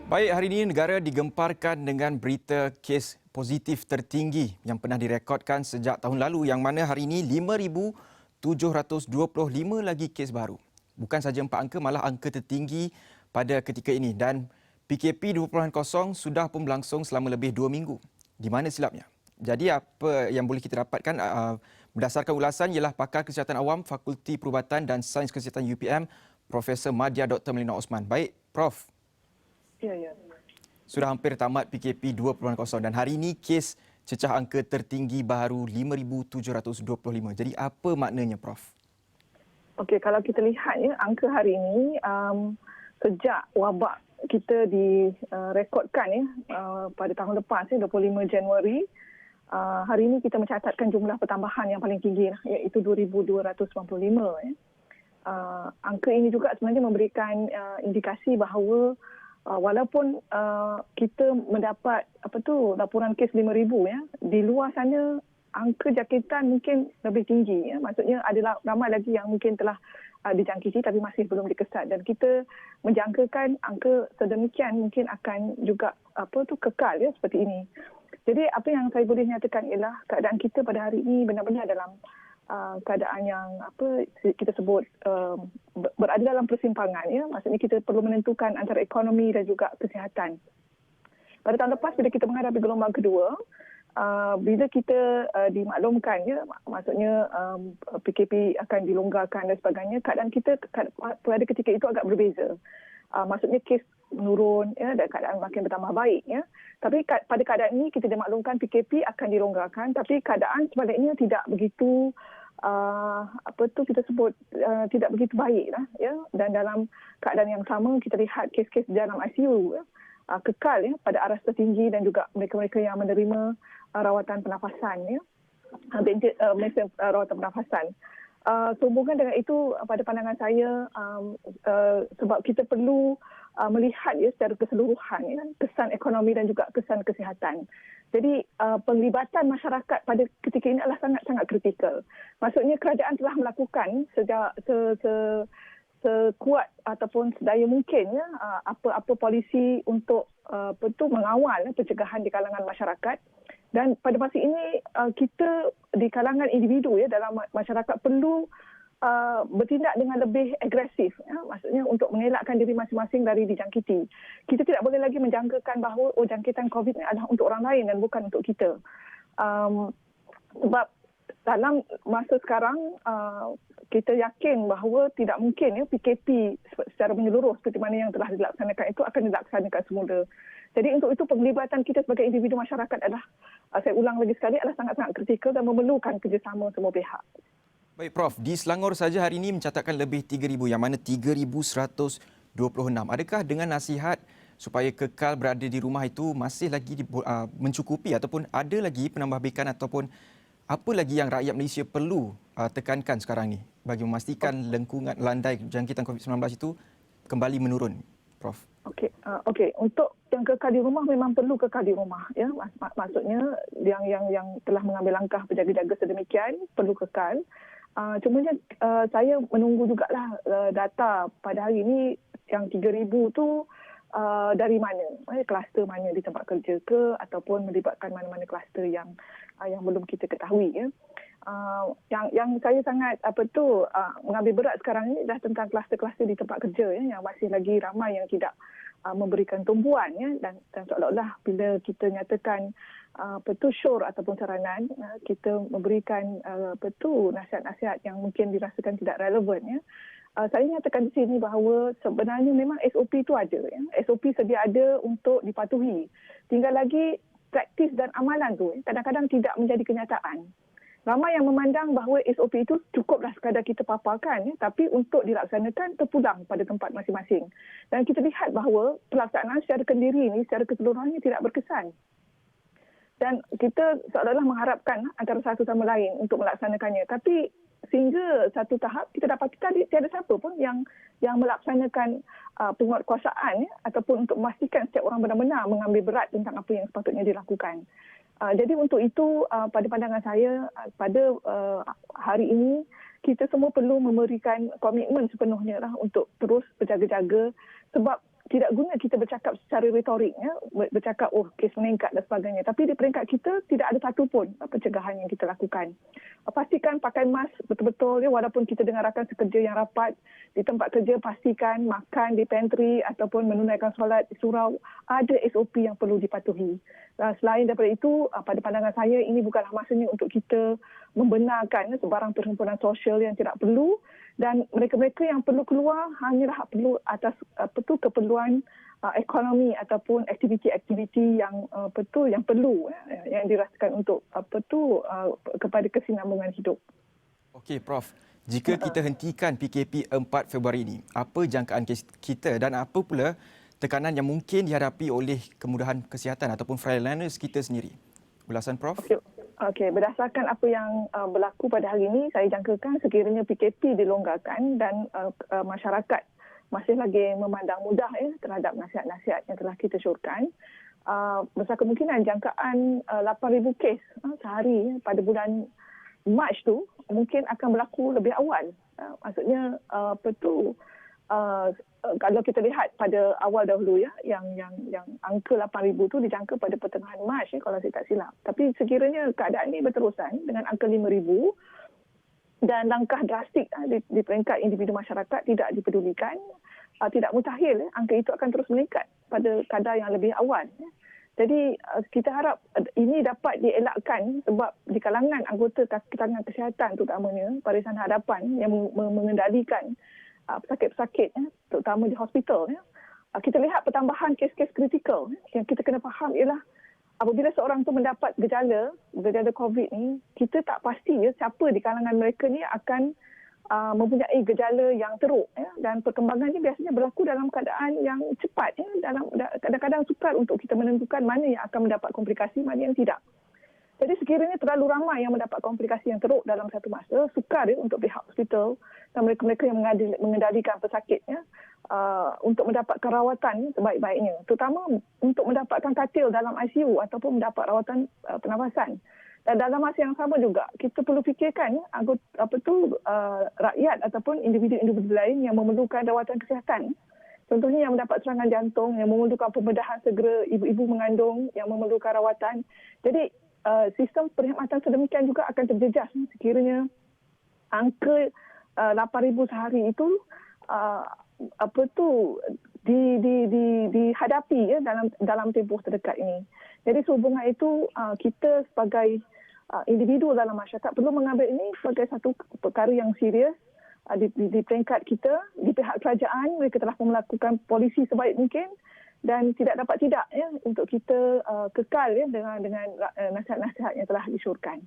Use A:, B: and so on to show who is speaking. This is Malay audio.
A: Baik, hari ini negara digemparkan dengan berita kes positif tertinggi yang pernah direkodkan sejak tahun lalu, yang mana hari ini 5,725 lagi kes baru. Bukan saja 4 angka, malah angka tertinggi pada ketika ini. Dan PKP 2.0 sudah pun berlangsung selama lebih 2 minggu. Di mana silapnya? Jadi apa yang boleh kita dapatkan berdasarkan ulasan ialah pakar kesihatan awam Fakulti Perubatan dan Sains Kesihatan UPM, Profesor Madya Dr. Melina Osman. Baik, Prof.
B: Ya.
A: Sudah hampir tamat PKP 2.0 dan hari ini kes cecah angka tertinggi baru 5,725. Jadi apa maknanya, Prof?
B: Okey, kalau kita lihat ya, angka hari ini sejak wabak kita direkodkan ya pada tahun lepas ya 25 Januari, hari ini kita mencatatkan jumlah pertambahan yang paling tinggi iaitu 2,295 ya. Angka ini juga sebenarnya memberikan indikasi bahawa walaupun kita mendapat laporan kes 5,000 ya, di luar sana angka jangkitan mungkin lebih tinggi ya. Maksudnya ada ramai lagi yang mungkin telah dijangkiti tapi masih belum dikesat, dan kita menjangkakan angka sedemikian mungkin akan juga kekal ya seperti ini. Jadi apa yang saya boleh nyatakan ialah keadaan kita pada hari ini benar-benar dalam keadaan yang kita sebut berada dalam persimpangan ya. Maksudnya kita perlu menentukan antara ekonomi dan juga kesihatan. Pada tahun lepas bila kita menghadapi gelombang kedua, bila kita dimaklumkan ya, maksudnya PKP akan dilonggarkan dan sebagainya, keadaan kita pada ketika itu agak berbeza. Maksudnya kes menurun ya, dan keadaan makin bertambah baik ya. Tapi pada keadaan ini kita dimaklumkan PKP akan dilonggarkan, tapi keadaan sebaliknya tidak begitu kita sebut tidak begitu baik lah ya. Dan dalam keadaan yang sama kita lihat kes-kes dalam ICU ya, kekal ya pada aras tertinggi, dan juga mereka-mereka yang menerima rawatan pernafasan ya, rawatan pernafasan. Sehubungan dengan itu, pada pandangan saya sebab kita perlu melihat ya secara keseluruhan ya, kesan ekonomi dan juga kesan kesihatan. Jadi penglibatan masyarakat pada ketika ini adalah sangat-sangat kritikal. Maksudnya kerajaan telah melakukan sekuat ataupun sedaya mungkin ya apa-apa polisi untuk mengawal pencegahan di kalangan masyarakat. Dan pada masa ini kita di kalangan individu ya dalam masyarakat perlu bertindak dengan lebih agresif ya, maksudnya untuk mengelakkan diri masing-masing dari dijangkiti. Kita tidak boleh lagi menjangkakan bahawa jangkitan COVID ini adalah untuk orang lain dan bukan untuk kita. Sebab dalam masa sekarang kita yakin bahawa tidak mungkin ya PKP secara menyeluruh seperti mana yang telah dilaksanakan itu akan dilaksanakan semula. Jadi untuk itu penglibatan kita sebagai individu masyarakat adalah, saya ulang lagi sekali, adalah sangat-sangat kritikal dan memerlukan kerjasama semua pihak.
A: Baik, Prof. Di Selangor saja hari ini mencatatkan lebih 3,000, yang mana 3,126. Adakah dengan nasihat supaya kekal berada di rumah itu masih lagi mencukupi, ataupun ada lagi penambahbaikan ataupun apa lagi yang rakyat Malaysia perlu tekankan sekarang ni bagi memastikan lengkungan landai jangkitan COVID-19 itu kembali menurun, Prof?
B: Okey. Untuk yang kekal di rumah memang perlu kekal di rumah ya. Maksudnya yang telah mengambil langkah berjaga-jaga sedemikian perlu kekal. Cumanya saya menunggu jugalah data pada hari ini yang 3,000 tu dari mana, kluster mana di tempat kerja ke, ataupun melibatkan mana-mana kluster yang belum kita ketahui ya. Yang saya sangat mengambil berat sekarang ini adalah tentang kluster-kluster di tempat kerja ya, yang masih lagi ramai yang tidak memberikan tumpuan ya, dan seolah-olah bila kita nyatakan syur ataupun saranan, kita memberikan nasihat-nasihat yang mungkin dirasakan tidak relevan ya. Saya nyatakan di sini bahawa sebenarnya memang SOP itu ada ya. SOP sedia ada untuk dipatuhi. Tinggal lagi praktis dan amalan tu kadang-kadang tidak menjadi kenyataan. Ramai yang memandang bahawa SOP itu cukuplah sekadar kita paparkan ya, tapi untuk dilaksanakan terpulang pada tempat masing-masing. Dan kita lihat bahawa pelaksanaan secara kendiri ini secara keseluruhannya tidak berkesan. Dan kita seolah-olah mengharapkan antara satu sama lain untuk melaksanakannya. Tapi sehingga satu tahap kita dapatkan tiada siapa pun yang melaksanakan penguatkuasaan ya, ataupun untuk memastikan setiap orang benar-benar mengambil berat tentang apa yang sepatutnya dilakukan. Jadi untuk itu pada pandangan saya pada hari ini kita semua perlu memberikan komitmen sepenuhnya lah untuk terus berjaga-jaga, sebab tidak guna kita bercakap secara retorik, ya, bercakap kes meningkat dan sebagainya. Tapi di peringkat kita tidak ada satu pun pencegahan yang kita lakukan. Pastikan pakai mask betul-betul, ya, walaupun kita dengan rakan sekerja yang rapat di tempat kerja, pastikan makan di pantry ataupun menunaikan solat di surau, ada SOP yang perlu dipatuhi. Selain daripada itu, pada pandangan saya ini bukanlah masanya untuk kita membenarkan sebarang perhimpunan sosial yang tidak perlu, dan mereka-mereka yang perlu keluar hanyalah perlu atas keperluan ekonomi ataupun aktiviti-aktiviti yang yang perlu, yang dirasakan untuk kepada kesinambungan hidup.
A: Okey Prof, jika kita hentikan PKP 4 Februari ini, apa jangkaan kita dan apa pula tekanan yang mungkin dihadapi oleh kemudahan kesihatan ataupun frontliners kita sendiri? Ulasan Prof.
B: Okey, berdasarkan apa yang berlaku pada hari ini, saya jangkakan sekiranya PKP dilonggarkan dan masyarakat masih lagi memandang mudah, terhadap nasihat-nasihat yang telah kita syorkan, besar kemungkinan jangkaan 8,000 kes sehari pada bulan Mac tu mungkin akan berlaku lebih awal. Maksudnya kalau kita lihat pada awal dahulu, ya, yang angka 8,000 tu dijangka pada pertengahan Mac, kalau saya tak silap. Tapi sekiranya keadaan ini berterusan dengan angka 5,000 dan langkah drastik di peringkat individu masyarakat tidak dipedulikan, tidak mustahil angka itu akan terus meningkat pada kadar yang lebih awal. Jadi kita harap ini dapat dielakkan sebab di kalangan anggota kalangan kesihatan terutamanya barisan hadapan yang mengendalikan pesakit-pesakit, terutama di hospital, kita lihat pertambahan kes-kes kritikal. Yang kita kena faham ialah apabila seorang tu mendapat gejala COVID ni, kita tak pasti siapa di kalangan mereka ni akan mempunyai gejala yang teruk, dan perkembangan ini biasanya berlaku dalam keadaan yang cepat, kadang-kadang sukar untuk kita menentukan mana yang akan mendapat komplikasi, mana yang tidak. Jadi sekiranya terlalu ramai yang mendapat komplikasi yang teruk dalam satu masa, sukar untuk pihak hospital dan mereka-mereka yang mengendalikan pesakitnya untuk mendapatkan rawatan sebaik-baiknya, terutama untuk mendapatkan katil dalam ICU ataupun mendapat rawatan pernafasan. Dan dalam masa yang sama juga, kita perlu fikirkan rakyat ataupun individu-individu lain yang memerlukan rawatan kesihatan. Contohnya yang mendapat serangan jantung, yang memerlukan pembedahan segera, ibu-ibu mengandung yang memerlukan rawatan. Jadi sistem perkhidmatan sedemikian juga akan terjejas sekiranya angka 8,000 sehari itu dihadapi, ya, dalam tempoh terdekat ini. Jadi sehubungan itu kita sebagai individu dalam masyarakat perlu mengambil ini sebagai satu perkara yang serius. Di peringkat kita, di pihak kerajaan, mereka telah melakukan polisi sebaik mungkin dan tidak dapat tidak, ya, untuk kita kekal, ya, dengan nasihat-nasihat yang telah disyorkan.